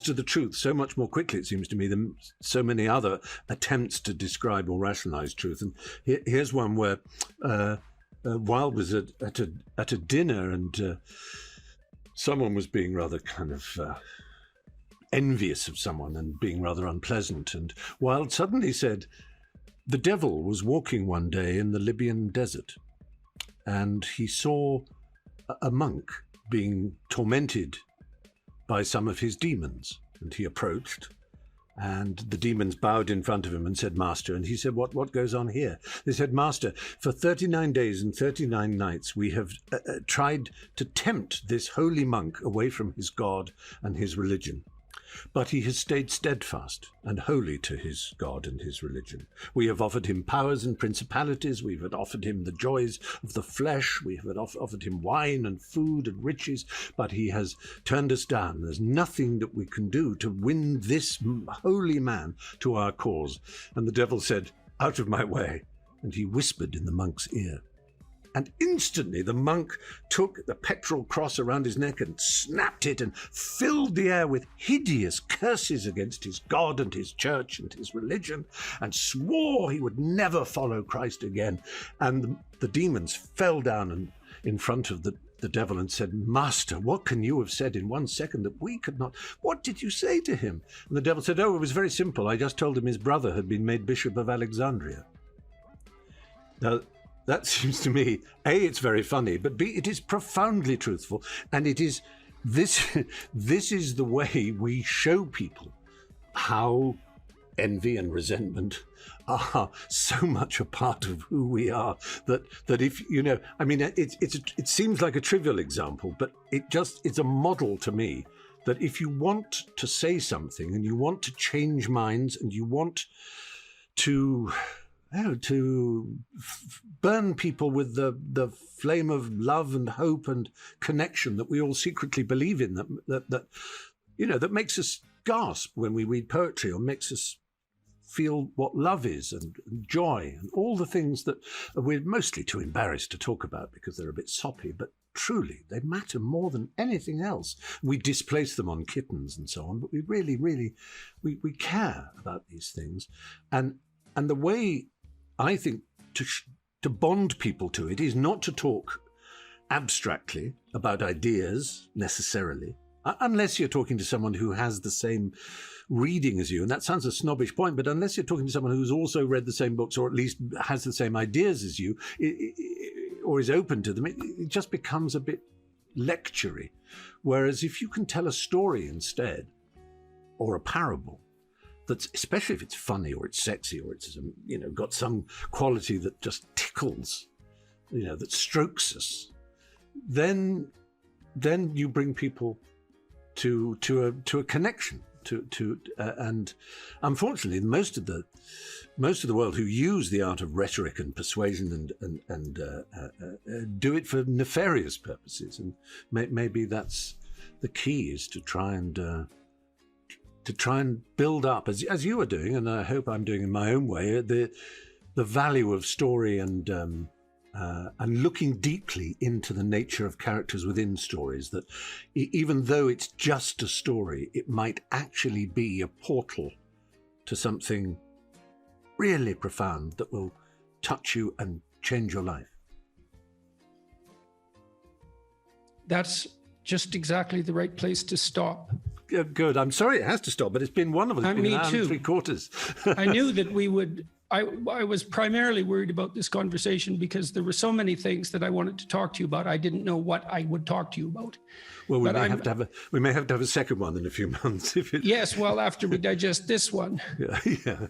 to the truth so much more quickly, it seems to me, than so many other attempts to describe or rationalize truth. And here's one where Wilde was at a dinner, and someone was being rather kind of envious of someone and being rather unpleasant. And Wilde suddenly said, the devil was walking one day in the Libyan desert, and he saw a monk being tormented by some of his demons. And he approached, and the demons bowed in front of him and said, Master. And he said, what goes on here? They said, Master, for 39 days and 39 nights, we have tried to tempt this holy monk away from his God and his religion. But he has stayed steadfast and holy to his God and his religion. We have offered him powers and principalities. We have offered him the joys of the flesh. We have offered him wine and food and riches, but he has turned us down. There's nothing that we can do to win this holy man to our cause. And the devil said, out of my way. And he whispered in the monk's ear. And instantly the monk took the pectoral cross around his neck and snapped it and filled the air with hideous curses against his God and his church and his religion, and swore he would never follow Christ again. And the demons fell down in front of the devil and said, Master, what can you have said in 1 second that we could not? What did you say to him? And the devil said, oh, it was very simple. I just told him his brother had been made Bishop of Alexandria. Now, that seems to me, A, it's very funny, but B, it is profoundly truthful. And it is this is the way we show people how envy and resentment are so much a part of who we are, that if, I mean, it seems like a trivial example, but it's a model to me that if you want to say something and you want to change minds and you want to burn people with the flame of love and hope and connection that we all secretly believe in, that makes us gasp when we read poetry, or makes us feel what love is and joy and all the things that we're mostly too embarrassed to talk about because they're a bit soppy, but truly they matter more than anything else. We displace them on kittens and so on, but we really, really, we care about these things. And the way I think to bond people to it is not to talk abstractly about ideas necessarily, unless you're talking to someone who has the same reading as you. And that sounds a snobbish point, but unless you're talking to someone who's also read the same books, or at least has the same ideas as you, or is open to them, it just becomes a bit lectury. Whereas if you can tell a story instead, or a parable, that's, especially if it's funny or it's sexy or it's got some quality that just tickles, that strokes us, then you bring people to a connection and unfortunately most of the world who use the art of rhetoric and persuasion and do it for nefarious purposes, and maybe that's the key, is to try and build up, as you are doing, and I hope I'm doing in my own way, the value of story and looking deeply into the nature of characters within stories, that even though it's just a story, it might actually be a portal to something really profound that will touch you and change your life. That's just exactly the right place to stop. Yeah, good. I'm sorry it has to stop, but it's been wonderful. It's been me an hour too. and 3/4. I knew that we would. I was primarily worried about this conversation because there were so many things that I wanted to talk to you about. I didn't know what I would talk to you about. Well, we may have to have a second one in a few months. Yes, well, after we digest this one. Yeah.